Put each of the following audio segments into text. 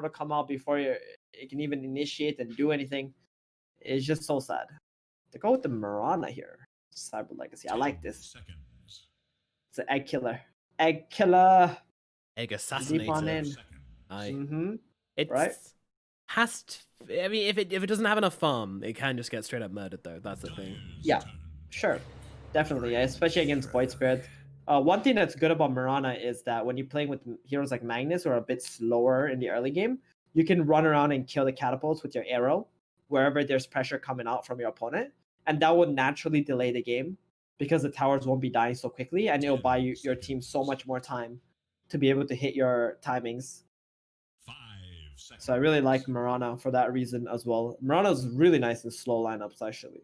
to come out before it can even initiate and do anything. It's just so sad. To go with the Mirana here, Cyber Legacy. I like this. It's an egg killer. Egg killer. Egg Deep on in. assassinator. It's right. Has to. I mean, if it doesn't have enough farm, it can just get straight up murdered though. That's the thing. Yeah, sure, definitely, yeah, especially against Void Spirit. One thing that's good about Mirana is that when you're playing with heroes like Magnus or a bit slower in the early game, you can run around and kill the catapults with your arrow wherever there's pressure coming out from your opponent, and that will naturally delay the game because the towers won't be dying so quickly, and it'll buy your team so much more time to be able to hit your timings. So I really like Mirana for that reason as well. Mirana is really nice in slow lineups, actually.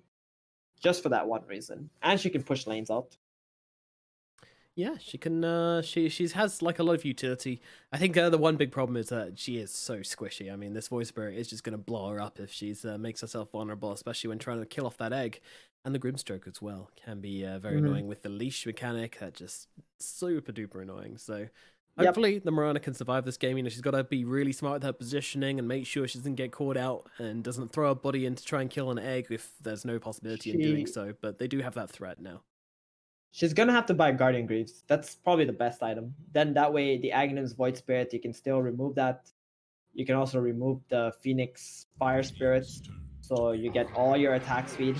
Just for that one reason. And she can push lanes out. Yeah, she can. She has like a lot of utility. I think the one big problem is that she is so squishy. I mean, this Void Spirit is just going to blow her up if she's makes herself vulnerable, especially when trying to kill off that egg. And the Grimstroke as well can be very annoying with the leash mechanic. That just super duper annoying. So hopefully the Mirana can survive this game. You know, she's got to be really smart with her positioning and make sure she doesn't get caught out and doesn't throw her body in to try and kill an egg if there's no possibility in doing so. But they do have that threat now. She's going to have to buy Guardian Greaves. That's probably the best item. Then that way, the Aghanim's Void Spirit, you can still remove that. You can also remove the Phoenix Fire Spirits. So you get all your attack speed.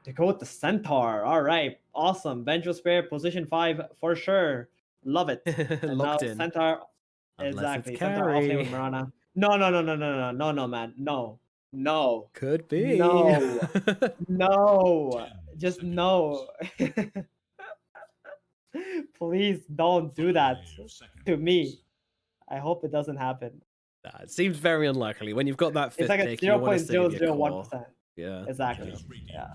To go with the Centaur. All right. Awesome. Vengeful Spirit, position 5 for sure. Love it. And now Centaur. Exactly. Centaur offlane with Mirana. No, man. No. Could be. No. No. Just no. Please don't do that to me. I hope it doesn't happen. It seems very unlikely. When you've got that fifth pick, you want to save your core. 0.001%. Yeah. Exactly. Yeah.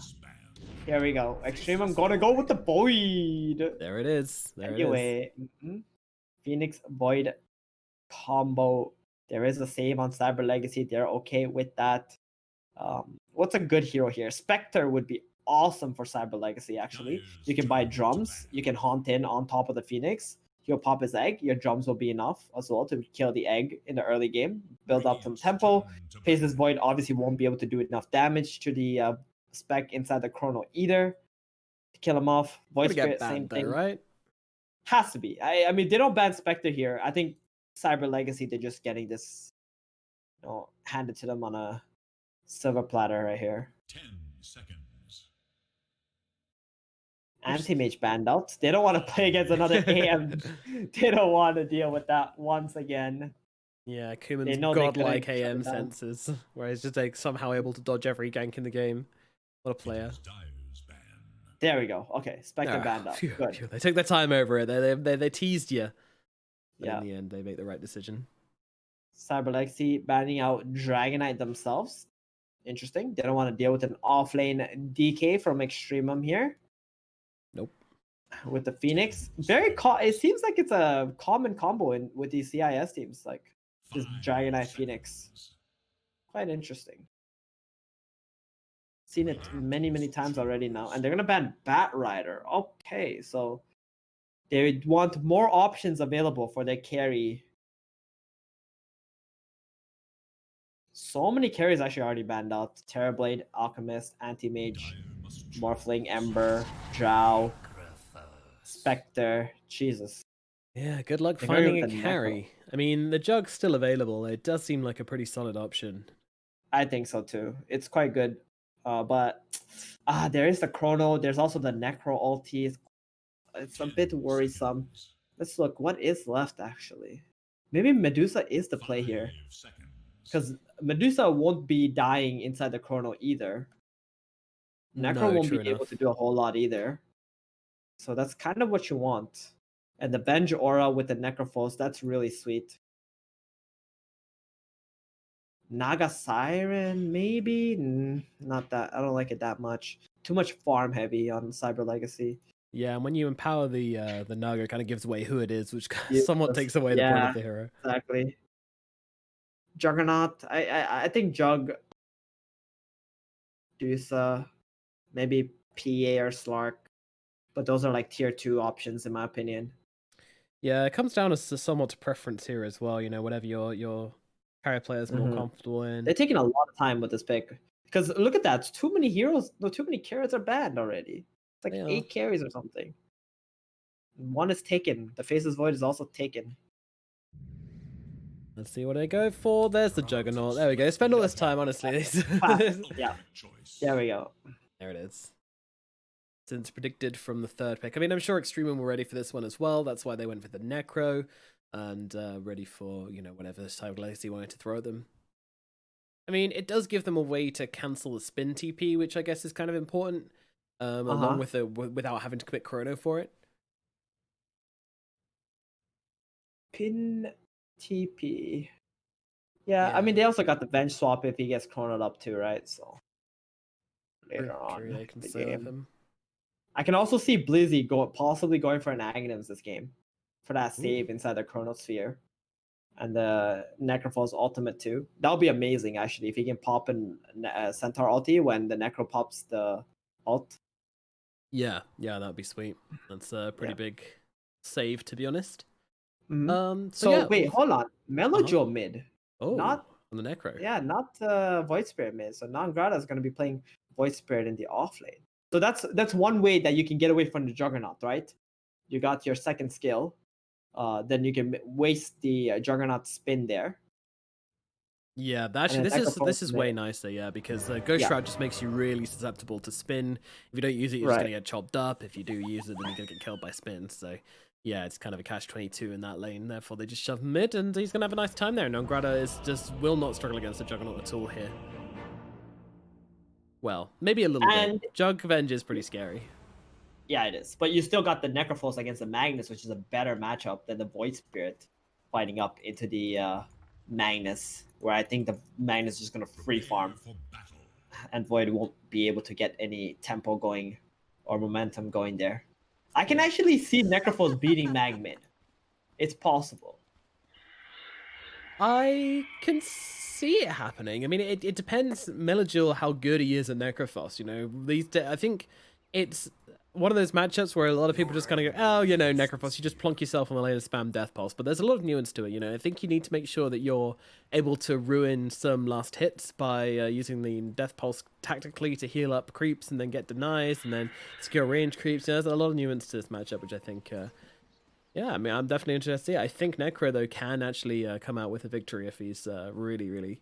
Here we go. Extreme, I'm gonna go with the Void. There it is. Anyway, Phoenix Void combo. There is a save on Cyber Legacy. They're okay with that. What's a good hero here? Spectre would be awesome for Cyber Legacy, actually. You can buy drums. You can haunt in on top of the Phoenix. He'll pop his egg. Your drums will be enough as well to kill the egg in the early game. Build up some tempo. Faceless Void obviously won't be able to do enough damage to the spec inside the Chrono either to kill him off. Void Spirit, same thing. Right? Has to be. I mean, they don't ban Spectre here. I think Cyber Legacy, they're just getting this, handed to them on a silver platter right here. 10 seconds. Anti-Mage banned out. They don't want to play against another AM. They don't want to deal with that once again. Yeah, Kuman's godlike AM senses, where he's just like somehow able to dodge every gank in the game. What a player. There we go. Okay, Spectre banned out. Good. Phew. They took their time over it. They teased you. But yeah. In the end, they make the right decision. Cyber Legacy banning out Dragonite themselves. Interesting. They don't want to deal with an offlane DK from Extremum here. Nope. With the Phoenix, it seems like it's a common combo with these CIS teams, like this Dragonite Phoenix. Quite interesting. Seen it many times already now, and they're gonna ban Bat Rider. Okay, so they want more options available for their carry. So many carries actually already banned out. Terrorblade, Alchemist, Anti-Mage, Morphling, Ember, Drow, Spectre. Jesus. Yeah, good luck finding a carry. I mean, the Jug's still available. It does seem like a pretty solid option. I think so too. It's quite good. But there is the Chrono. There's also the Necro ulti. It's a bit worrisome. Let's look. What is left, actually? Maybe Medusa is the play here. Because Medusa won't be dying inside the Chrono either. Necro won't be able to do a whole lot either. So that's kind of what you want. And the Venge Aura with the Necrophos, that's really sweet. Naga Siren, maybe? Not that. I don't like it that much. Too much farm heavy on Cyber Legacy. Yeah, and when you empower the Naga, it kind of gives away who it is, which somewhat takes away the point of the hero. Exactly. Juggernaut, I think Jug, Dusa, maybe PA or Slark, but those are like tier 2 options in my opinion. Yeah, it comes down to somewhat to preference here as well. You know, whatever your carry players more comfortable in. They're taking a lot of time with this pick. Because look at that. Too many heroes. No, too many carries are banned already. It's like 8 carries or something. One is taken. The Faceless Void is also taken. Let's see what they go for. There's the Juggernaut. There we go. Spend all this time, honestly. Yeah. There we go. There it is. Since predicted from the 3rd pick. I mean, I'm sure EXTREMUM were ready for this one as well. That's why they went for the Necro. And ready for, you know, whatever this type of legacy wanted to throw at them. I mean, it does give them a way to cancel the spin TP, which I guess is kind of important, along with without having to commit chrono for it. Pin TP. Yeah, I mean, they also got the bench swap if he gets chronoed up too, right? So later on they can serve him. I can also see Blizzy possibly going for an Aghanims this game for that save inside the Chronosphere. And the Necrophos ultimate too. That would be amazing, actually, if he can pop in Centaur ulti when the Necro pops the ult. Yeah, that would be sweet. That's a pretty big save, to be honest. So wait, hold on. Melojo mid. Oh, not on the Necro. Yeah, not Void Spirit mid. So Non-Grata is going to be playing Void Spirit in the off lane. So that's one way that you can get away from the Juggernaut, right? You got your second skill. Then you can waste the Juggernaut spin there. Yeah, actually, this is way nicer, yeah, because Ghost Shroud just makes you really susceptible to spin. If you don't use it, you're just gonna get chopped up. If you do use it, then you're gonna get killed by spin. So, yeah, it's kind of a catch-22 in that lane. Therefore, they just shove mid, and he's gonna have a nice time there. Non-Grata will not struggle against the Juggernaut at all here. Well, maybe a little bit. Jug Venge is pretty scary. Yeah, it is. But you still got the Necrophos against the Magnus, which is a better matchup than the Void Spirit fighting up into the Magnus, where I think the Magnus is just going to free farm. And Void won't be able to get any tempo going or momentum going there. I can actually see Necrophos beating Mag mid. It's possible. I can see it happening. I mean, it depends, Melojil, how good he is at Necrophos. You know, I think it's one of those matchups where a lot of people just kind of go, oh, you know, Necrophos, you just plonk yourself on the lane and spam Death Pulse. But there's a lot of nuance to it, you know. I think you need to make sure that you're able to ruin some last hits by using the Death Pulse tactically to heal up creeps and then get denies and then secure range creeps. There's a lot of nuance to this matchup, which I think, yeah, I mean, I'm definitely interested to see. I think Necro, though, can actually come out with a victory if he's really, really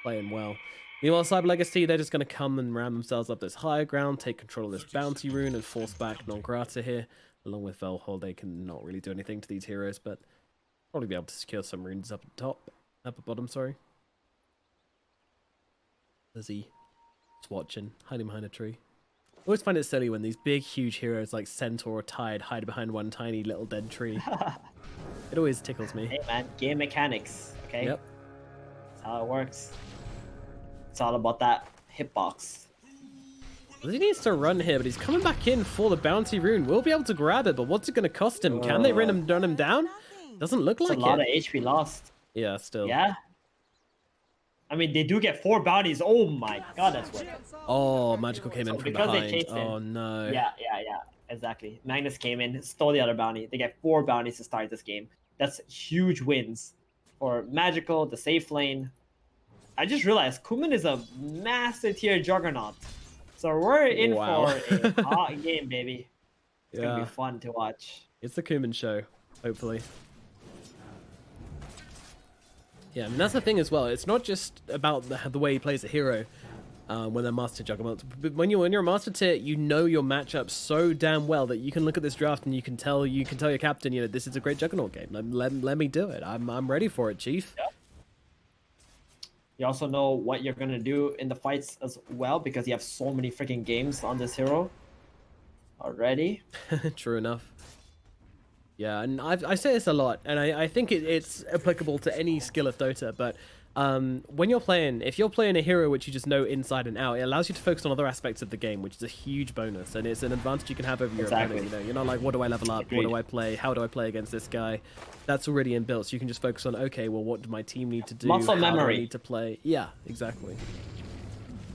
playing well. Meanwhile, Cyber Legacy, they're just going to come and ram themselves up this higher ground, take control of this bounty rune, and force back Non-Grata here. Along with Velhol, they can not really do anything to these heroes, but probably be able to secure some runes up at bottom, sorry. There's he just watching, hiding behind a tree. I always find it silly when these big, huge heroes like Centaur or Tide hide behind one tiny little dead tree. It always tickles me. Hey man, game mechanics, okay? Yep. That's how it works. It's all about that hitbox. He needs to run here, but he's coming back in for the bounty rune. We'll be able to grab it, but what's it going to cost him? Can they run him down? Doesn't look like it. It's a lot of HP lost. Yeah, still. Yeah. I mean, they do get 4 bounties. Oh my god, that's worth it. Oh, Magical came in from behind. Oh no. Yeah, exactly. Magnus came in, stole the other bounty. They get 4 bounties to start this game. That's huge wins for Magical, the safe lane. I just realized Kuman is a massive tier juggernaut. So we're in for a hot game, baby. It's gonna be fun to watch. It's the Kuman show, hopefully. Yeah, I mean, that's the thing as well. It's not just about the way he plays a hero when they're Master Juggernauts. But when you're a Master tier, you know your matchup so damn well that you can look at this draft and you can tell your captain, you know, this is a great Juggernaut game. Let me do it. I'm ready for it, Chief. Yep. You also know what you're gonna do in the fights as well because you have so many freaking games on this hero already. True enough. Yeah, and I say this a lot, and I think it's applicable to any skill of Dota, but when if you're playing a hero which you just know inside and out, it allows you to focus on other aspects of the game, which is a huge bonus, and it's an advantage you can have over your opponent. You know, you're not like, what do I level up? Agreed. What do I play? How do I play against this guy? That's already inbuilt, so you can just focus on, okay, well, what do my team need to do? Muscle memory. How do I need to play? Yeah, exactly.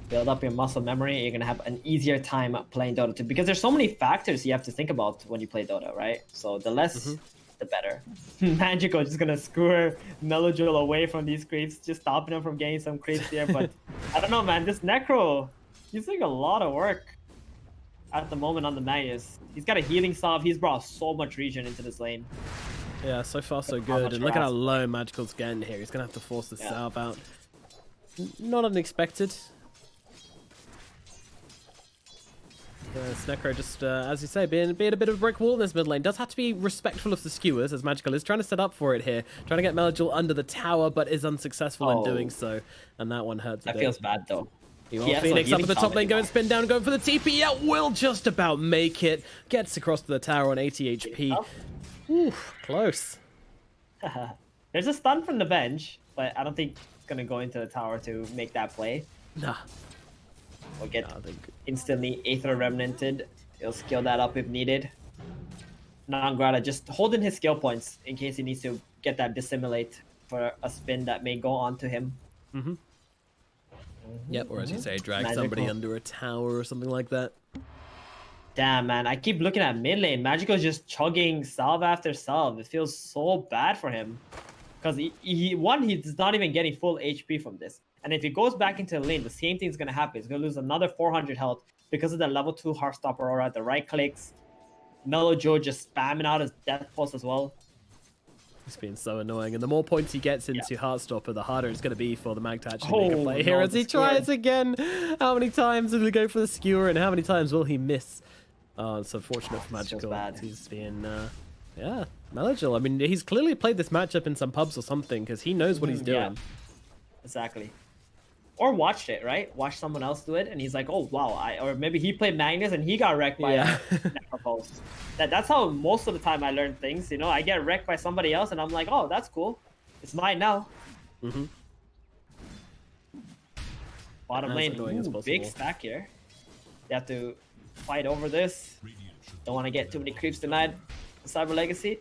Build up your muscle memory, you're going to have an easier time playing Dota 2 because there's so many factors you have to think about when you play Dota, right? So the less the better. Magical just gonna skewer Melojul away from these creeps, just stopping him from getting some creeps here. But I don't know, man. This Necro, he's doing a lot of work at the moment on the Magnus. He's got a healing salve. He's brought so much regen into this lane. Yeah, so far so good. And look at how low Magical's getting here. He's gonna have to force the salve out. Not unexpected. Necro just, as you say, being a bit of a brick wall in this mid lane. Does have to be respectful of the skewers, as Magical is trying to set up for it here. Trying to get Melojul under the tower, but is unsuccessful in doing so. And that one hurts a bit. That feels bad, though. Phoenix up at the top lane, going spin down, going for the TP. Yeah, will just about make it. Gets across to the tower on 80 HP. Oof, close. There's a stun from the bench, but I don't think it's going to go into the tower to make that play. Nah. We'll get instantly Aether Remnanted. He'll skill that up if needed. Nangrata just holding his skill points in case he needs to get that Dissimulate for a spin that may go on to him. Yep, or as you say, drag somebody under a tower or something like that. Damn, man. I keep looking at mid lane. Magical's just chugging salve after salve. It feels so bad for him. Because he's not even getting full HP from this. And if he goes back into the lane, the same thing's going to happen. He's going to lose another 400 health because of the level 2 Heartstopper Aura, the right clicks. Melojul just spamming out his death pulse as well. It's been so annoying. And the more points he gets into Heartstopper, the harder it's going to be for the Mag to actually make a play here as he tries again. How many times will he go for the skewer and how many times will he miss? Oh, it's unfortunate for Magical. He's been, yeah, Melojul. I mean, he's clearly played this matchup in some pubs or something because he knows what he's doing. Yeah. Exactly. Or watched it, right? Watched someone else do it, and he's like, "Oh wow!" Or maybe he played Magnus and he got wrecked by a Necropulse. That's how most of the time I learn things. You know, I get wrecked by somebody else, and I'm like, "Oh, that's cool. It's mine now." Bottom lane, big stack here. You have to fight over this. Don't want to get too many creeps tonight. Cyber Legacy.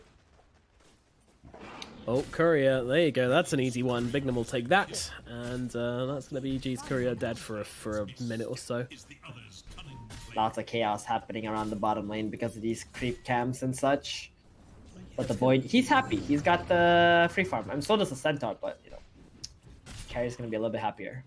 Oh, Courier, there you go. That's an easy one. Bignum will take that, and that's going to be EG's Courier dead for a minute or so. Lots of chaos happening around the bottom lane because of these creep camps and such. But the boy, he's happy. He's got the free farm. And so does the Centaur, but, you know, Carrier's going to be a little bit happier.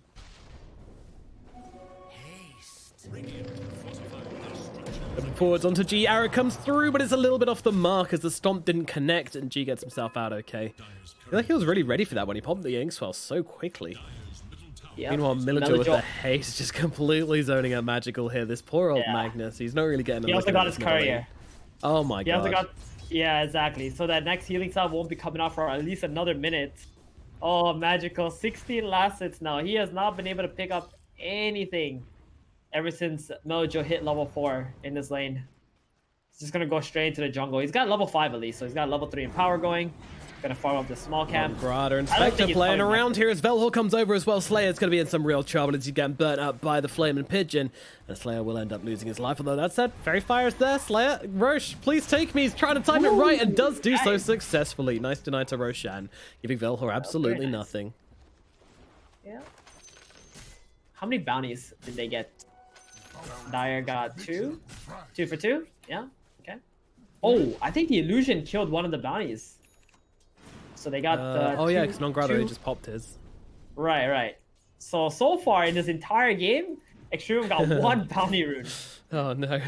Looking forwards onto G. Arrow comes through, but it's a little bit off the mark as the stomp didn't connect, and G gets himself out okay. I feel like he was really ready for that when he popped the Inkswell so quickly. Yep. Meanwhile, Melojul with the haste just completely zoning out Magical here. This poor old Magnus, he's not really getting a He also got his Courier. Oh my god. Yeah, exactly. So that next healing salve won't be coming out for at least another minute. Oh, Magical. 16 last hits now. He has not been able to pick up anything ever since Melojul hit level 4 in this lane. He's just going to go straight into the jungle. He's got level 5 at least, so he's got level 3 in power going. Going to farm up the small camp. Grada and Spectre playing around here as Velhor comes over as well. Slayer's going to be in some real trouble as he's getting burnt up by the Flaming Pigeon. And Slayer will end up losing his life. Although that said, Fairy Fire's there. Slayer, Roche, please take me. He's trying to time it right and does do so successfully. Nice deny to Roshan, giving Velhor absolutely nothing. Yeah. How many bounties did they get? Dire got 2? 2 for 2? Yeah, okay. Oh, I think the illusion killed one of the bounties. So they got oh yeah, because Nangrata just popped his. Right. So far in this entire game, Extremum got 1 bounty rune. Oh no.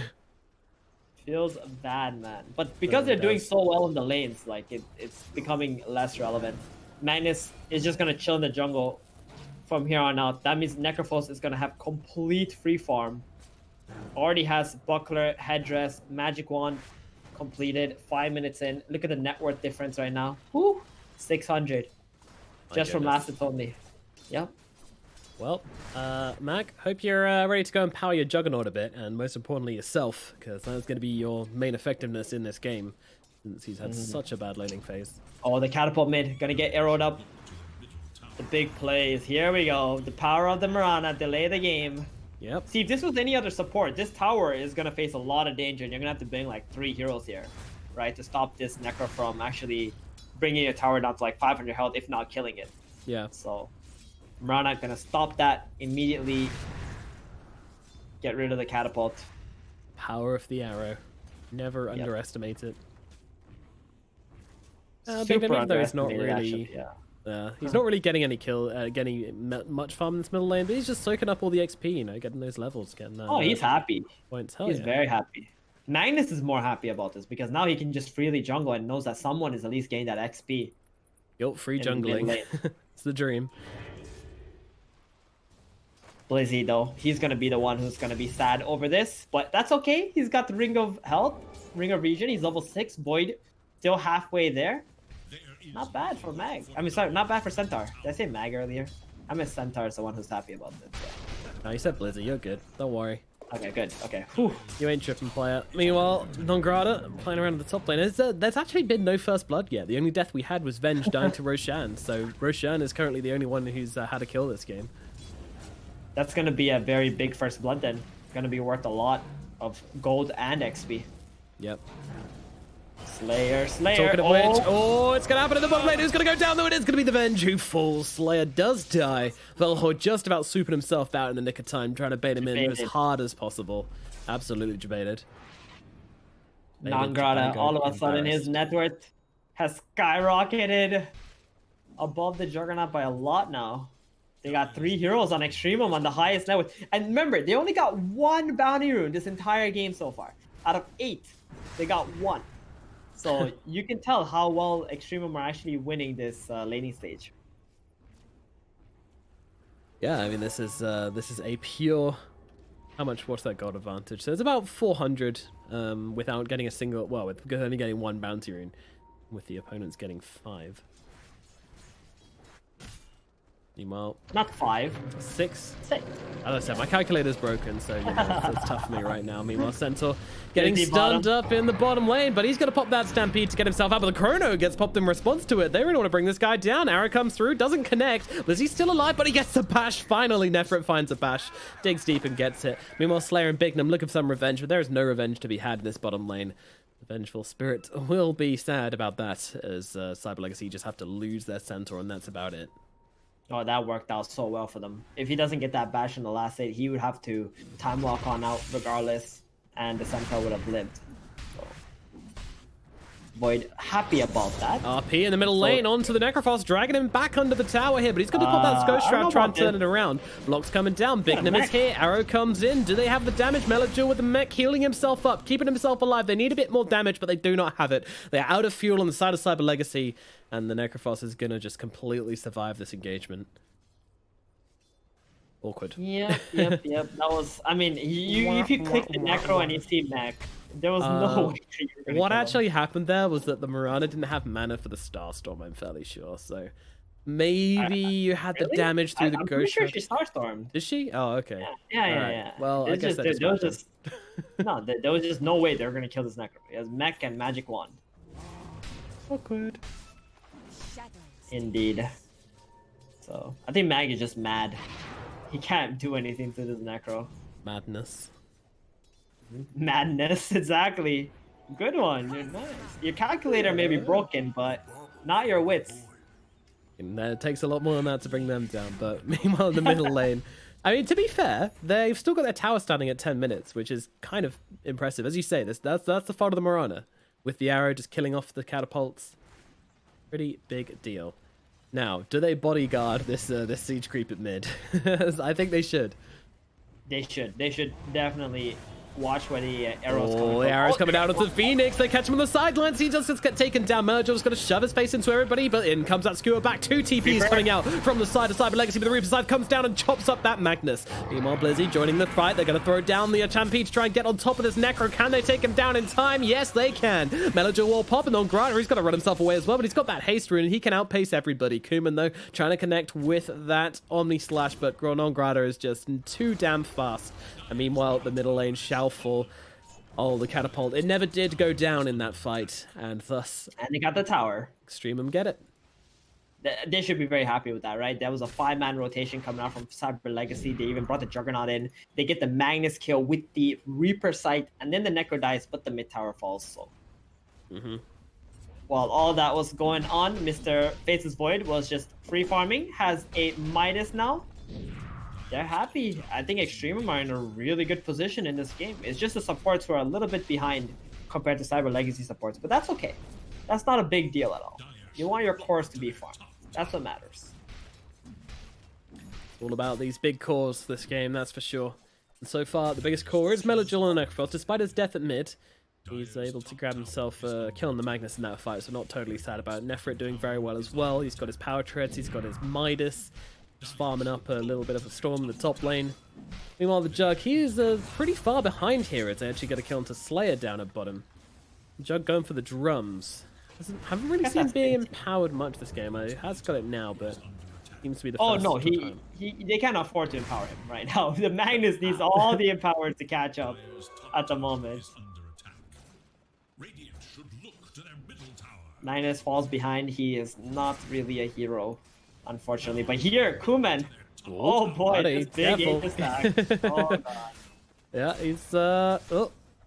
Feels bad, man. But because they're doing so well in the lanes, like it's becoming less relevant. Magnus is just gonna chill in the jungle from here on out. That means Necrophos is gonna have complete free farm. Already has Buckler, Headdress, Magic Wand completed. 5 minutes in. Look at the net worth difference right now. Woo! 600. Just from last hits only. Yep. Well, Mac, hope you're ready to go and power your Juggernaut a bit, and most importantly yourself, because that's going to be your main effectiveness in this game, since he's had such a bad laning phase. Oh, the catapult mid. Gonna get arrowed up. The big plays. Here we go. The power of the Mirana. Delay the game. Yep. See, if this was any other support, this tower is going to face a lot of danger, and you're going to have to bring like 3 heroes here, right, to stop this Necro from actually bringing your tower down to like 500 health, if not killing it. Yeah. So, Mirana going to stop that immediately. Get rid of the catapult. Power of the arrow. Never underestimate it. Super Even though he's not underestimated, really, actually, yeah. he's not really getting any much farm in this middle lane, but he's just soaking up all the XP, you know, getting those levels, getting Oh, he's happy. points. Hell He's yeah. very happy. Magnus is more happy about this because now he can just freely jungle and knows that someone is at least getting that XP. Guilt-free in the mid jungling. lane. It's the dream. Blizzy, though, he's going to be the one who's going to be sad over this, but that's okay. He's got the Ring of Health, Ring of Regen. He's level 6. Void still halfway there. Not bad for Mag. I mean, sorry, not bad for Centaur. Did I say Mag earlier? I mean, Centaur is the one who's happy about this. Yeah. No, you said Blizzy. You're good. Don't worry. Okay, good. Okay. Whew. You ain't tripping, player. Meanwhile, Nongrada playing around at the top lane. There's actually been no first blood yet. The only death we had was Venge dying to Roshan. So Roshan is currently the only one who's had a kill this game. That's going to be a very big first blood then. Going to be worth a lot of gold and XP. Yep. Slayer. Talking of which, oh, it's going to happen in the bottom lane. Who's going to go down, though? It is going to be the Venge who falls. Slayer does die. Velhor just about souping himself out in the nick of time, trying to bait him in as hard as possible. Absolutely debated. Nongrada, all of a sudden, his net worth has skyrocketed above the Juggernaut by a lot now. They got 3 heroes on Extremum on the highest net worth. And remember, they only got 1 bounty rune this entire game so far. Out of 8, they got 1. So you can tell how well Extremum are actually winning this laning stage. Yeah, I mean this is a pure. How much? What's that gold advantage? So it's about 400 without getting a single. Well, with only getting 1 bounty rune, with the opponents getting 5. Meanwhile, not 5, 6. 6. As I said, my calculator's broken, so you know, it's tough for me right now. Meanwhile, Centaur getting stunned up in the bottom lane, but he's going to pop that Stampede to get himself out. But the Chrono gets popped in response to it. They really want to bring this guy down. Arrow comes through, doesn't connect. Lizzie's still alive, but he gets the bash. Finally, Nefrit finds a bash, digs deep and gets it. Meanwhile, Slayer and Bignum looking for some revenge, but there is no revenge to be had in this bottom lane. The Vengeful Spirit will be sad about that, as Cyber Legacy just have to lose their Centaur, and that's about it. Oh, that worked out so well for them. If he doesn't get that bash in the last 8, he would have to time lock on out regardless, and the Centaur would have lived. So, Void happy about that. RP in the middle lane onto the Necrophos, dragging him back under the tower here, but he's going to pop that Scourge Trap, try and turn it around. Block's coming down, Bignum is here, Arrow comes in. Do they have the damage? Melodjul with the mech healing himself up, keeping himself alive. They need a bit more damage, but they do not have it. They're out of fuel on the side of Cyber Legacy, and the Necrophos is going to just completely survive this engagement. Awkward. Yep. That was, I mean, if you click the Necro and you see mech, there was no way. What actually happened there was that the Mirana didn't have mana for the Starstorm, I'm fairly sure, so maybe you had the damage through the Ghost. I'm pretty sure she Starstormed. Did she? Oh, okay. Yeah. Well, I guess there was just no, there was just no way they were gonna kill this Necro. It has mech and magic wand. Awkward. Indeed. So I think Mag is just mad. He can't do anything to this Necro. Madness. Madness, exactly. Good one. You're nice. Your calculator may be broken, but not your wits. And it takes a lot more than that to bring them down. But meanwhile, in the middle lane, I mean, to be fair, they've still got their tower standing at 10 minutes, which is kind of impressive. As you say, that's the fault of the Mirana, with the arrow just killing off the catapults. Pretty big deal. Now, do they bodyguard this siege creep at mid? I think they should. They should. They should definitely watch where the arrows coming from. The arrow's coming out onto the Phoenix. They catch him on the sidelines. He just gets taken down. Melodjul's going to shove his face into everybody, but in comes that skewer back. 2 TPs coming out from the side of Cyber Legacy, but the Reaper side comes down and chops up that Magnus. Meanwhile, Blizzy joining the fight. They're going to throw down the Champi to try and get on top of this Necro. Can they take him down in time? Yes, they can. Melodjul will pop, and on Grider, he's got to run himself away as well, but he's got that haste rune, and he can outpace everybody. Kuman, though, trying to connect with that Omni Slash, but Gronon Grider is just too damn fast. And meanwhile, the middle lane shall fall. Oh, the catapult. It never did go down in that fight, and thus... And they got the tower. Extremum get it. They should be very happy with that, right? There was a 5-man rotation coming out from Cyber Legacy. They even brought the Juggernaut in. They get the Magnus kill with the Reaper sight, and then the Necro dies, but the mid-tower falls, so... While all that was going on, Mr. Faces Void was just free farming, has a Midas now. They're happy. I think Extremum are in a really good position in this game. It's just the supports who are a little bit behind compared to Cyber Legacy supports, but that's okay. That's not a big deal at all. You want your cores to be farmed. That's what matters. All about these big cores this game, that's for sure. And so far, the biggest core is Melojul on Necrophos. Despite his death at mid, he's able to grab himself killing the Magnus in that fight, so not totally sad about it. Nefrit doing very well as well. He's got his power treads, he's got his Midas, just farming up a little bit of a storm in the top lane. Meanwhile, the Jug, he is pretty far behind here as they actually get a kill into Slayer down at bottom. Jug going for the drums. Haven't really seen him being empowered much this game. He has got it now, but seems to be the first Oh no, time. they can't afford to empower him right now. The Magnus needs all the empowered to catch up at the moment. Magnus falls behind. He is not really a hero, unfortunately. But here, Kuman. Oh boy, buddy, this big aim stack. Oh god. Yeah, he's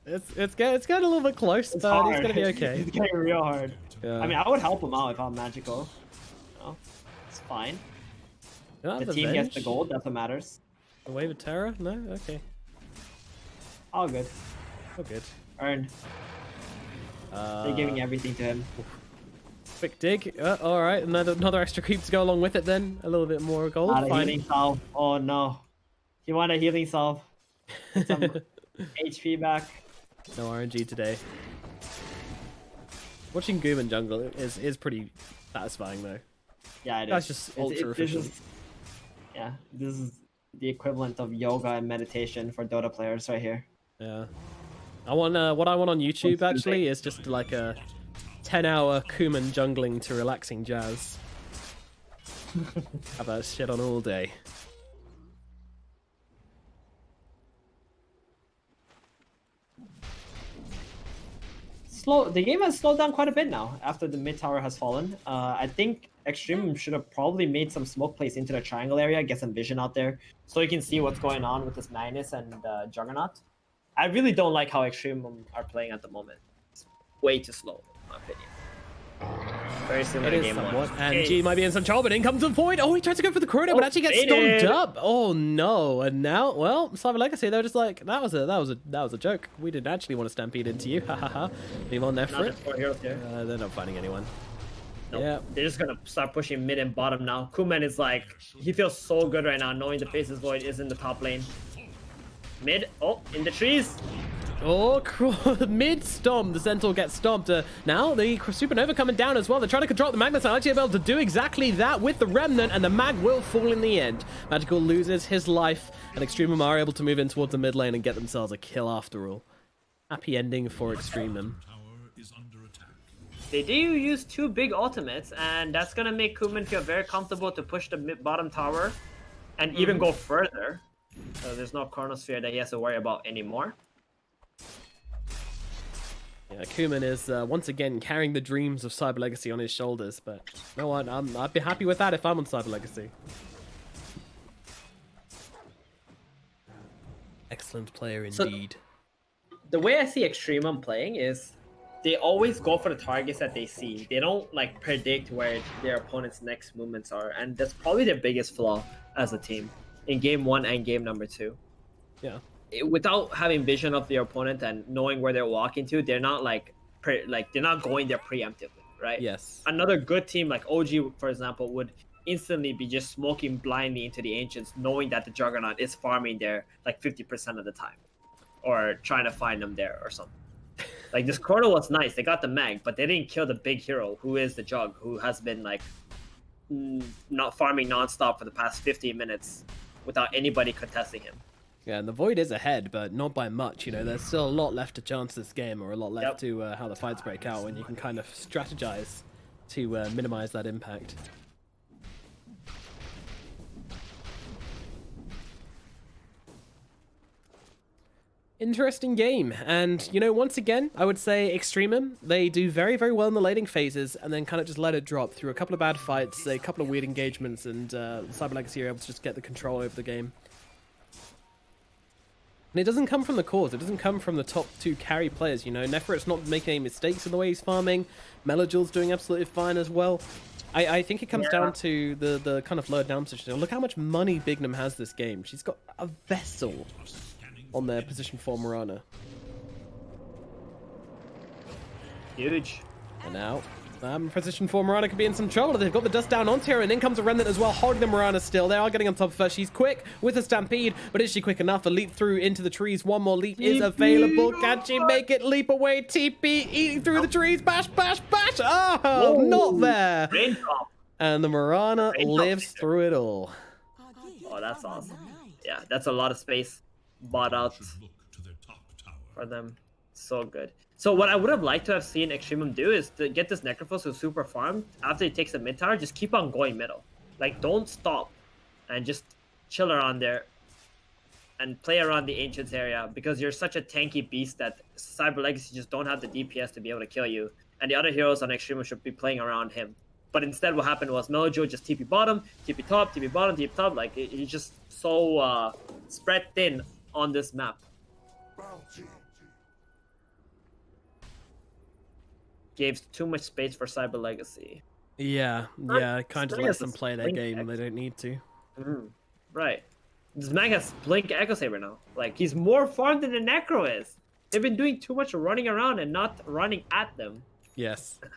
it's getting a little bit close, It's but hard. he's gonna be okay. It's getting real hard. Yeah. I mean, I would help him out if I'm magical. No, it's fine. The team gets the gold. That's what matters. The wave of terror? No, okay, All good. oh good. Earned. They're giving everything to him. Quick dig. All right, another extra creep to go along with it. Then a little bit more gold. Not a Fine. healing salve. Oh no. You want a healing salve? Some HP back. No RNG today. Watching Goom in jungle is pretty satisfying though. Yeah, it is. That's just ultra efficient. Yeah, this is the equivalent of yoga and meditation for Dota players right here. Yeah. I want what I want on YouTube actually is just like a 10-hour Kuman jungling to relaxing jazz. Have that shit on all day. The game has slowed down quite a bit now after the mid tower has fallen. I think EXTREMUM should have probably made some smoke plays into the triangle area, get some vision out there, so you can see what's going on with this Magnus and Juggernaut. I really don't like how EXTREMUM are playing at the moment. It's way too slow, in my opinion. Very similar to game one. And G might be in some trouble, but in comes the void. Oh, he tries to go for the corridor, but actually gets stormed up. Oh no! And now, well, Cyber Legacy, they're just like, that was a joke. We didn't actually want to stampede into you. Ha ha ha. Leave on there for it. They're not finding anyone. Nope. Yeah, they're just gonna start pushing mid and bottom now. Kuman is like, he feels so good right now, knowing the Faceless Void is in the top lane. Mid, oh, in the trees. Oh, mid stomp. The Centaur gets stomped. Now the Supernova coming down as well. They're trying to control the Magnus. I'll actually be able to do exactly that with the Remnant, and the Mag will fall in the end. Magical loses his life, and EXTREMUM are able to move in towards the mid lane and get themselves a kill after all. Happy ending for EXTREMUM. They do use 2 big ultimates, and that's gonna make Kuman feel very comfortable to push the bottom tower and even go further. So there's no Chronosphere that he has to worry about anymore. Yeah, Kuman is once again carrying the dreams of Cyber Legacy on his shoulders, but you know what? I'd be happy with that if I'm on Cyber Legacy. Excellent player indeed. So, the way I see EXTREMUM playing is they always go for the targets that they see. They don't like predict where their opponent's next movements are, and that's probably their biggest flaw as a team in game 1 and game number 2. Yeah. Without having vision of their opponent and knowing where they're walking to, they're not they're not going there preemptively, right? Yes. Another good team like OG, for example, would instantly be just smoking blindly into the Ancients, knowing that the Juggernaut is farming there like 50% of the time, or trying to find them there or something. Like this Chrono was nice. They got the Mag, but they didn't kill the big hero, who is the Jug, who has been like not farming nonstop for the past 15 minutes without anybody contesting him. Yeah, and the Void is ahead, but not by much. You know, there's still a lot left to chance this game, or a lot left to how the fights break out, when you can kind of strategize to minimize that impact. Interesting game, and you know, once again, I would say EXTREMUM, they do very, very well in the laning phases, and then kind of just let it drop through a couple of bad fights, a couple of weird engagements, and Cyber Legacy are able to just get the control over the game. And it doesn't come from the cores, it doesn't come from the top 2 carry players, you know. Nefrit's not making any mistakes in the way he's farming, Melojul's doing absolutely fine as well. I think it comes down to the kind of lower down position. Look how much money Bignum has this game. She's got a Vessel on their position for Mirana. Huge. And now, Position 4, Mirana could be in some trouble. They've got the dust down onto her, and in comes a Remnant as well, holding the Mirana still. They are getting on top of her. She's quick with a Stampede, but is she quick enough? A leap through into the trees. One more leap is available. Can she make it? Leap away. TP eating through the trees. Bash, bash, bash. Oh, not there. And the Mirana lives through it all. Oh, that's awesome. Yeah, that's a lot of space bought out for them. So good. So what I would have liked to have seen EXTREMUM do is to get this Necrophos who's super farmed. After he takes the mid tower, just keep on going middle. Like, don't stop. And just chill around there. And play around the Ancients area. Because you're such a tanky beast that Cyber Legacy just don't have the DPS to be able to kill you. And the other heroes on EXTREMUM should be playing around him. But instead what happened was Melojo just TP bottom, TP top, TP bottom, TP top. Like, he's just so spread thin on this map. Gave too much space for Cyber Legacy. Yeah, kind of lets them play their game and they don't need to. Right. This man has Blink Echo Saber now. Like, he's more farmed than the Necro is. They've been doing too much running around and not running at them. Yes. It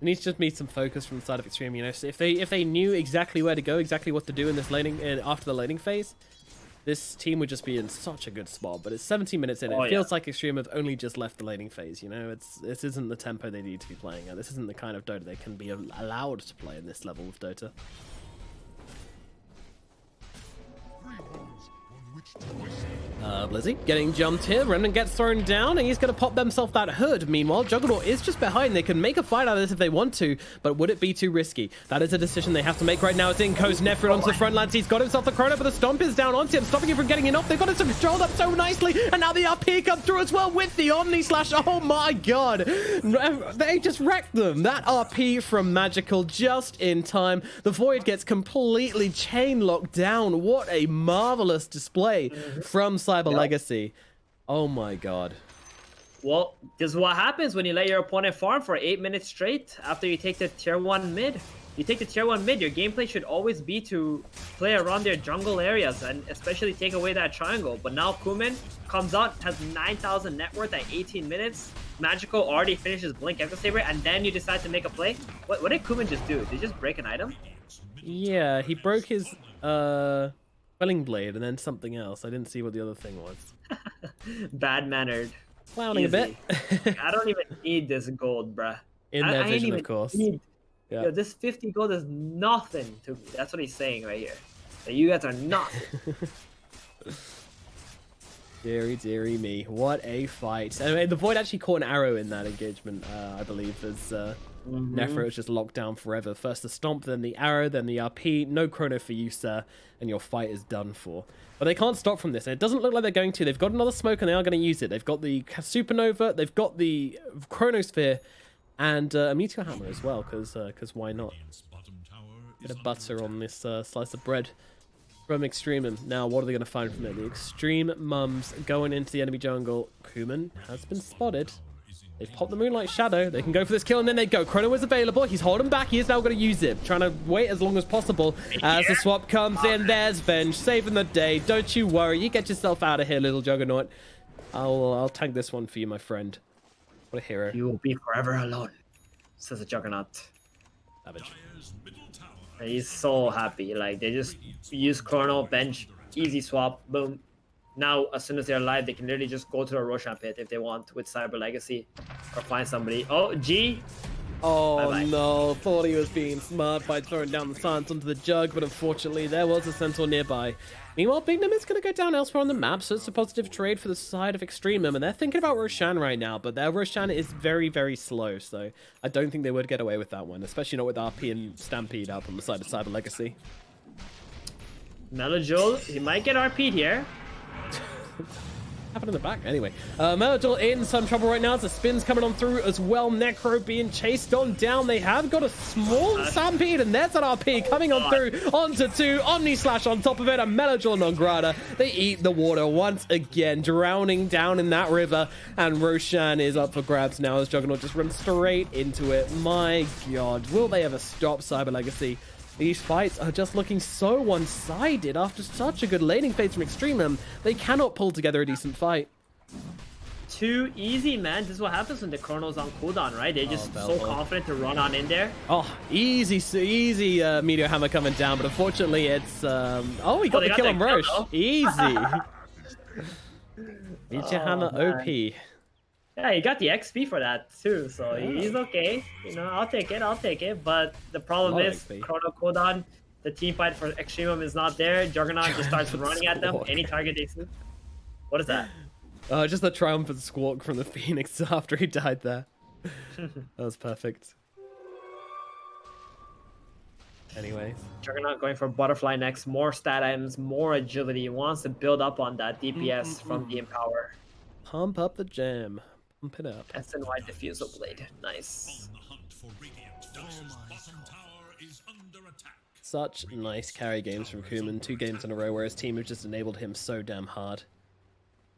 needs to just be some focus from the side of Extreme, you know. So if they knew exactly where to go, exactly what to do in this laning after the laning phase, this team would just be in such a good spot. But it's 17 minutes in. It feels like Extreme have only just left the laning phase, you know. This isn't the tempo they need to be playing at. This isn't the kind of Dota they can be allowed to play in this level of Dota. Blizzy getting jumped here. Remnant gets thrown down and he's going to pop themselves that hood. Meanwhile, Juggernaut is just behind. They can make a fight out of this if they want to, but would it be too risky? That is a decision they have to make right now. It's in goes Nephrin onto the front lines. He's got himself the chrono, but the stomp is down onto him, stopping him from getting enough. They've got it controlled up so nicely, and now the RP come through as well with the Omni Slash. Oh my god. They just wrecked them. That RP from Magical just in time. The Void gets completely chain locked down. What a marvelous display from Cyber Legacy. Oh my god. Well, this is what happens when you let your opponent farm for 8 minutes straight after you take the tier 1 mid. You take the tier 1 mid, your gameplay should always be to play around their jungle areas and especially take away that triangle. But now Kuman comes out, has 9,000 net worth at 18 minutes. Magical already finishes Blink Echo Saber, and then you decide to make a play? What did Kuman just do? Did he just break an item? Yeah, he broke his Quelling Blade and then something else. I didn't see what the other thing was. Bad-mannered. Clowning a bit. I don't even need this gold, bruh. In their vision, of course. Yo, this 50 gold is nothing to me. That's what he's saying right here. That you guys are nothing. Deary, deary me. What a fight. Anyway, the Void actually caught an arrow in that engagement, I believe, as Nephro was just locked down forever. First the stomp, then the arrow, then the RP. No chrono for you, sir, and your fight is done for. But they can't stop from this, and it doesn't look like they're going to. They've got another smoke, and they are going to use it. They've got the Supernova, they've got the Chronosphere, and a Meteor Hammer as well, because why not? Bit of butter on this slice of bread from EXTREMUM. Now, what are they going to find from it? The EXTREMUMs going into the enemy jungle. Kuman has been spotted. They've popped the Moonlight Shadow. They can go for this kill, and then they go. Chrono is available. He's holding back. He is now going to use it. Trying to wait as long as possible. As the swap comes in, there's Venge. Saving the day. Don't you worry. You get yourself out of here, little Juggernaut. I'll tank this one for you, my friend. What a hero. You will be forever alone, says the Juggernaut. Savage. He's so happy. Like, they just use Chrono, Bench, easy swap, boom. Now, as soon as they're alive, they can literally just go to the Roshan pit if they want with Cyber Legacy or find somebody. Oh, G. Oh, bye-bye. no. Thought he was being smart by throwing down the science onto the jug, but unfortunately, there was a Centaur nearby. Meanwhile, Bignum is going to go down elsewhere on the map, so it's a positive trade for the side of EXTREMUM, and they're thinking about Roshan right now, but their Roshan is very, very slow, so I don't think they would get away with that one, especially not with RP and Stampede out on the side of Cyber Legacy. Melojol, he might get RP'd here. Happened in the back. Anyway, Melodol in some trouble right now. The spin's coming on through as well. Necro being chased on down. They have got a small Stampede, and there's an RP coming on through onto 2. Omni Slash on top of it, and Melodol non grata. They eat the water once again, drowning down in that river, and Roshan is up for grabs now as Juggernaut just runs straight into it. My god, will they ever stop Cyber Legacy? These fights are just looking so one-sided after such a good laning phase from EXTREMUM. They cannot pull together a decent fight. too easy, man. This is what happens when the Chrono's on cooldown, right? They're just so confident to run on in there. Oh, easy Meteor Hammer coming down, but unfortunately it's... Oh, he got the kill on Roche. Easy. Meteor Hammer OP. Yeah, he got the XP for that too, so he's okay. You know, I'll take it. But the problem is, Chrono cooldown, the team fight for Extremum is not there. Juggernaut just starts running at them. Any target they see. What is that? Just the triumphant squawk from the Phoenix after he died there. That was perfect. Anyways. Juggernaut going for Butterfly next. More stat items, more agility. He wants to build up on that DPS from the Empower. Pump up the jam. Pump it up. SNY Diffusal Blade. Nice. Such nice carry games from Kuman. 2 games in a row where his team has just enabled him so damn hard.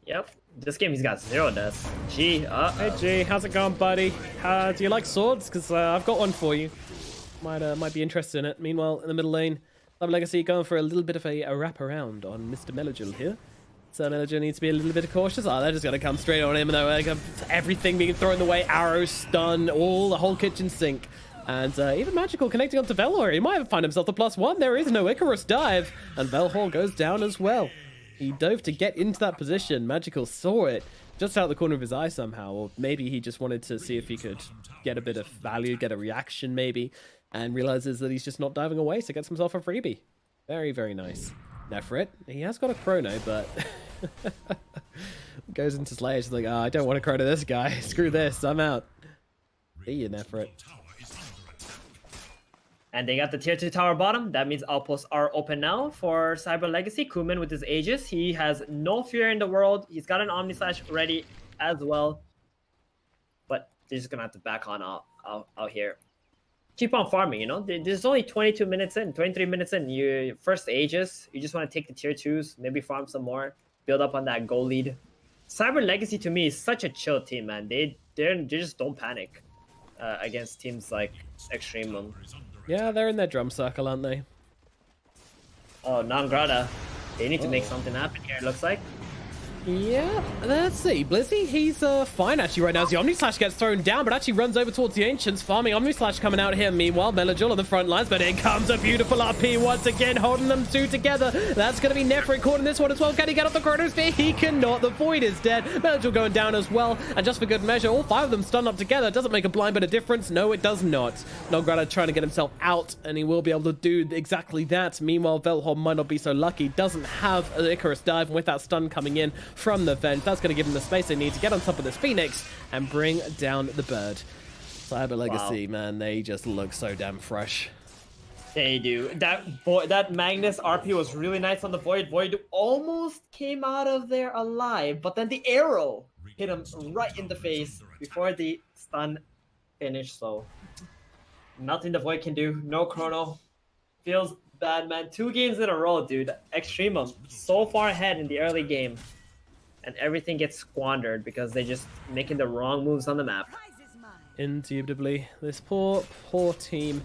Yep. This game he's got 0 deaths. G. Hey G, how's it going, buddy? Do you like swords? Because I've got one for you. Might be interested in it. Meanwhile, in the middle lane, Love Legacy going for a little bit of a wraparound on Mr. Melagil here. So Melagil needs to be a little bit cautious. Oh, they're just going to come straight on him. Though, everything being thrown away, arrows, stun, the whole kitchen sink. And even Magical connecting onto Velhor. He might find himself the +1. There is no Icarus dive. And Velhor goes down as well. He dove to get into that position. Magical saw it just out the corner of his eye somehow. Or maybe he just wanted to see if he could get a bit of value, get a reaction maybe. And realizes that he's just not diving away, so gets himself a freebie. Very, very nice. Nefrit, he has got a chrono, but goes into Slayer. He's like, I don't want to chrono this guy. Screw this, I'm out. See you, Nefrit. And they got the tier 2 tower bottom. That means outposts are open now for Cyber Legacy. Kuman with his Aegis. He has no fear in the world. He's got an Omni Slash ready as well. But they're just going to have to back on out here. Keep on farming, you know? There's only 22 minutes in, 23 minutes in. You first Aegis. You just want to take the tier 2s, maybe farm some more, build up on that goal lead. Cyber Legacy to me is such a chill team, man. They just don't panic against teams like Extremum. Yeah, they're in their drum circle, aren't they? Oh, Non-Grata. They need to make something happen here, it looks like. Yeah, let's see. Blizzy, he's fine actually right now as the Omni Slash gets thrown down, but actually runs over towards the Ancients, farming Omni Slash coming out here. Meanwhile, Melagil on the front lines, but in comes a beautiful RP once again, holding them 2 together. That's going to be Nefrit caught in this one as well. Can he get off the Chronosphere? He cannot. The Void is dead. Melagil going down as well, and just for good measure, all 5 of them stunned up together. Doesn't make a blind bit of difference. No, it does not. Non-Grata trying to get himself out, and he will be able to do exactly that. Meanwhile, Velhor might not be so lucky. Doesn't have an Icarus dive, and with that stun coming in from the vent, that's going to give them the space they need to get on top of this Phoenix and bring down the bird. Cyber Legacy, man, they just look so damn fresh. They do. That Magnus RP was really nice on the Void. Void almost came out of there alive, but then the arrow hit him right in the face before the stun finished. So nothing the Void can do. No chrono. Feels bad, man. 2 games in a row, dude. Extremum so far ahead in the early game. And everything gets squandered because they're just making the wrong moves on the map. Indubitably, this poor team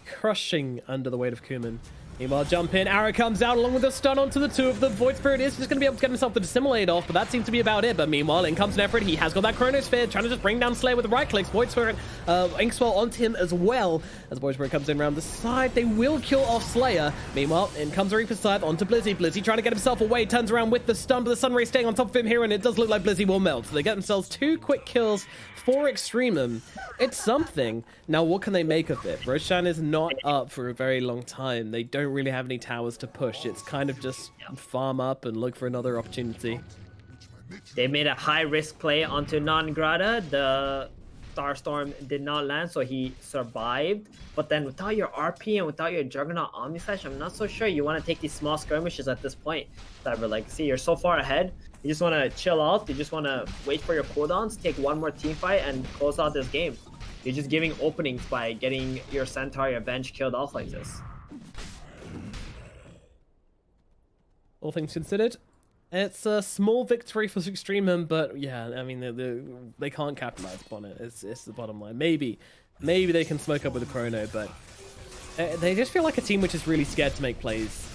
crushing under the weight of Kuman. Meanwhile, jump in, arrow comes out along with a stun onto the 2 of them. Void Spirit is just going to be able to get himself the Dissimulate off, but that seems to be about it. But meanwhile, in comes Nefrit. He has got that Chronosphere, trying to just bring down Slayer with the right clicks. Void Spirit, Inkswell onto him as well. As Void Spirit comes in around the side, they will kill off Slayer. Meanwhile, in comes Reaper Scythe onto Blizzy. Blizzy trying to get himself away, turns around with the stun, but the Sunray staying on top of him here, and it does look like Blizzy will melt. So they get themselves 2 quick kills for Extremum. It's something. Now, what can they make of it? Roshan is not up for a very long time. They don't really have any towers to push. It's kind of just farm up and look for another opportunity. They made a high-risk play onto Non-Grata. The Starstorm did not land, so he survived. But then without your RP and without your Juggernaut Omni Slash, I'm not so sure you want to take these small skirmishes at this point. Cyber Legacy, you're so far ahead. You just want to chill out. You just want to wait for your cooldowns, take one more team fight, and close out this game. You're just giving openings by getting your Centaur, your bench killed off like this. All things considered, it's a small victory for Extremum, but yeah, I mean, they can't capitalize upon it. It's the bottom line. Maybe they can smoke up with a chrono, but they just feel like a team which is really scared to make plays.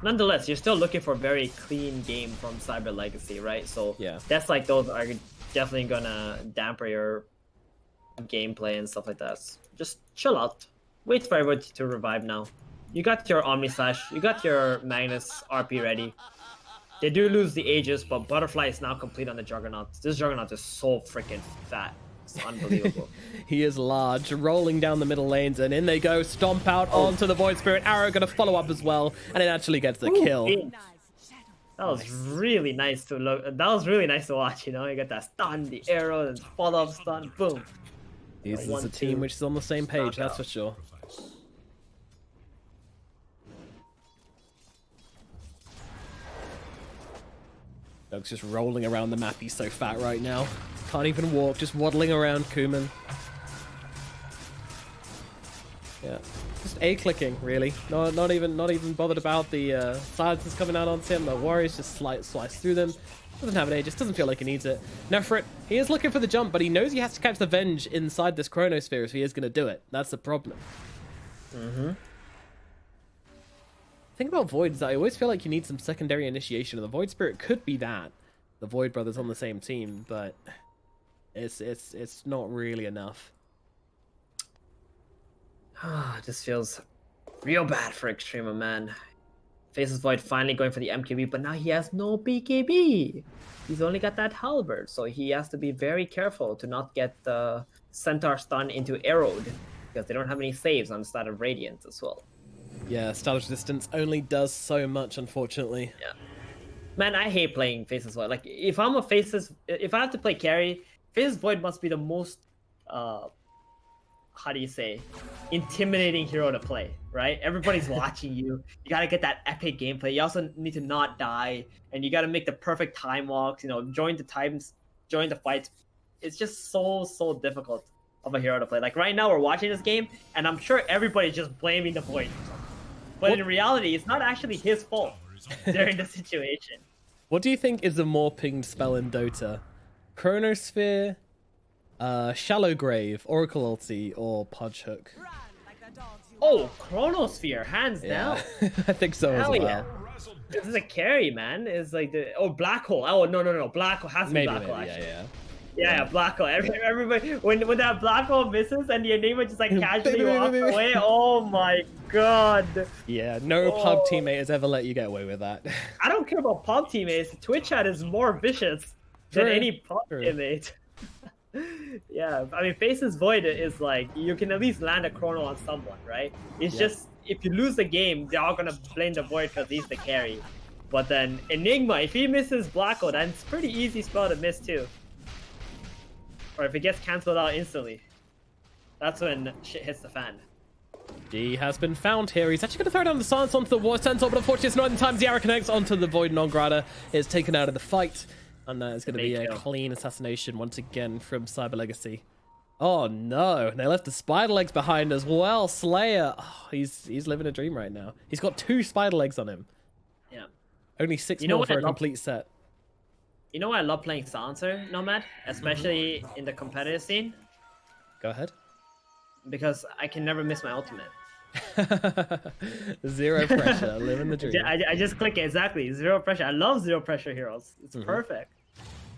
Nonetheless, you're still looking for a very clean game from Cyber Legacy, right? So Yeah. that's like those are definitely gonna damper your gameplay and stuff like that. So just chill out. Wait for everybody to revive now. You got your Omni Slash, you got your Magnus RP ready. They do lose the Aegis, but Butterfly is now complete on the Juggernaut. This Juggernaut is so freaking fat. It's unbelievable. He is large, rolling down the middle lanes, and in they go. Stomp out onto the Void Spirit. Arrow going to follow up as well, and it actually gets the kill. That was really nice to look. That was really nice to watch. You know, you got that stun, the arrow, and follow up stun, boom. This is a team which is on the same page, that's for sure. Doug's just rolling around the map. He's so fat right now. Can't even walk, just waddling around Kuman. Yeah, just A-clicking, really. Not even bothered about the silences coming out onto him. The Warriors just slice through them. Doesn't have an Aegis, doesn't feel like he needs it. Nefrit, he is looking for the jump, but he knows he has to catch the Venge inside this Chronosphere, so he is going to do it. That's the problem. The thing about Void is that I always feel like you need some secondary initiation, and the Void Spirit could be that. The Void Brothers on the same team, but it's not really enough. This feels real bad for Extremum, man. Faces Void finally going for the MKB, but now he has no BKB. He's only got that halberd, so he has to be very careful to not get the Centaur stun into arrowed, because they don't have any saves on the side of Radiant as well. Yeah, Stylish Resistance only does so much, unfortunately. Yeah. Man, I hate playing Faces Void. Like, if I'm a Faces... If I have to play carry, Faces Void must be the most... how do you say? Intimidating hero to play, right? Everybody's watching you. You gotta get that epic gameplay. You also need to not die. And you gotta make the perfect time walks, you know, join the fights. It's just so difficult of a hero to play. Like, right now, we're watching this game, and I'm sure everybody's just blaming the Void. But in reality, it's not actually his fault during the situation. What do you think is the more pinged spell in Dota? Chronosphere, Shallow Grave, Oracle Ulti, or Pudge Hook? Oh, Chronosphere, hands down. I think so as well. Yeah. This is a carry, man. It's like the Black Hole. Oh no, Black Hole has to be Black Hole. Actually. Yeah, Black Hole. Everybody, when that Black Hole misses and your name just like casually walks away, oh my god. Yeah, no pub teammate has ever let you get away with that. I don't care about pub teammates. Twitch chat is more vicious than any pub teammate. Yeah, I mean, Faces Void is like, you can at least land a chrono on someone, right? It's just, if you lose the game, they're all gonna blame the Void because he's the carry. But then Enigma, if he misses Black Hole, then it's a pretty easy spell to miss too. Or if it gets cancelled out instantly. That's when shit hits the fan. He has been found here. He's actually going to throw down the silence onto the War Centaur, but unfortunately it's not in time. Ziara connects onto the Void Non-Grata, is taken out of the fight. And it's going to be a clean assassination once again from Cyber Legacy. Oh no, they left the spider legs behind as well. Slayer, he's living a dream right now. He's got 2 spider legs on him. Yeah. Only 6 more for a complete set. You know why I love playing Silencer, Nomad? Especially in the competitive scene? Go ahead. Because I can never miss my ultimate. Zero pressure, living the dream. I just click it, exactly. Zero pressure. I love zero pressure heroes. It's perfect.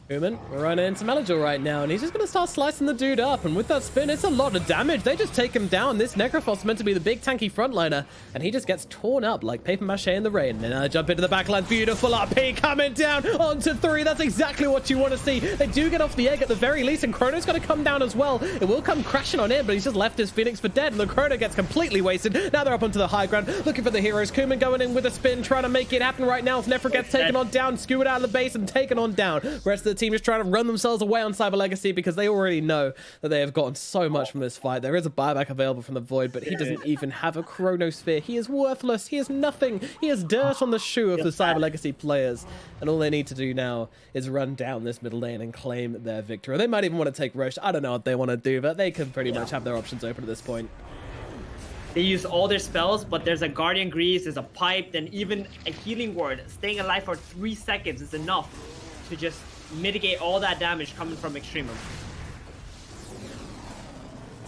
Kuman, we're running into Melajor right now, and he's just going to start slicing the dude up. And with that spin, it's a lot of damage. They just take him down. This Necrophos meant to be the big tanky frontliner, and he just gets torn up like paper mache in the rain. And I jump into the backline. Beautiful RP coming down onto 3. That's exactly what you want to see. They do get off the egg at the very least, and Chrono's going to come down as well. It will come crashing on in, but he's just left his Phoenix for dead, and the Chrono gets completely wasted. Now they're up onto the high ground, looking for the heroes. Kuman going in with a spin, trying to make it happen right now. As Nefra gets taken on down, skewered out of the base, and taken on down. The rest of the team just trying to run themselves away on Cyber Legacy because they already know that they have gotten so much from this fight. There is a buyback available from the Void, but he doesn't even have a Chronosphere. He is worthless. He is nothing. He is dirt on the shoe of the Cyber Legacy players. And all they need to do now is run down this middle lane and claim their victory. They might even want to take Roche. I don't know what they want to do, but they can pretty much have their options open at this point. They use all their spells, but there's a Guardian Grease, there's a Pipe, and even a Healing Word. Staying alive for 3 seconds is enough to just mitigate all that damage coming from Extremum.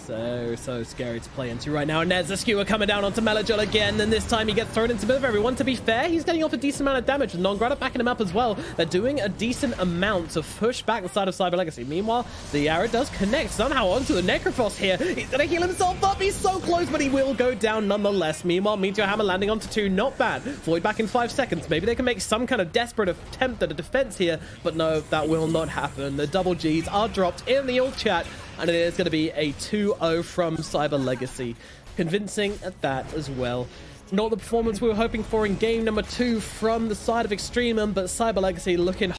So scary to play into right now. And there's a skewer coming down onto Melagel again, and this time he gets thrown into a bit of everyone. To be fair, he's getting off a decent amount of damage, with Non-Grata backing him up as well. They're doing a decent amount to push back the side of Cyber Legacy. Meanwhile, the arrow does connect somehow onto the Necrophos here. He's gonna heal himself up. He's so close, but he will go down nonetheless. Meanwhile, Meteor Hammer landing onto 2, not bad. Void back in 5 seconds. Maybe they can make some kind of desperate attempt at a defense here, but no, that will not happen. The double Gs are dropped in the ult chat, and it is going to be a 2-0 from Cyber Legacy. Convincing at that as well. Not the performance we were hoping for in game number 2 from the side of Extremum, but Cyber Legacy looking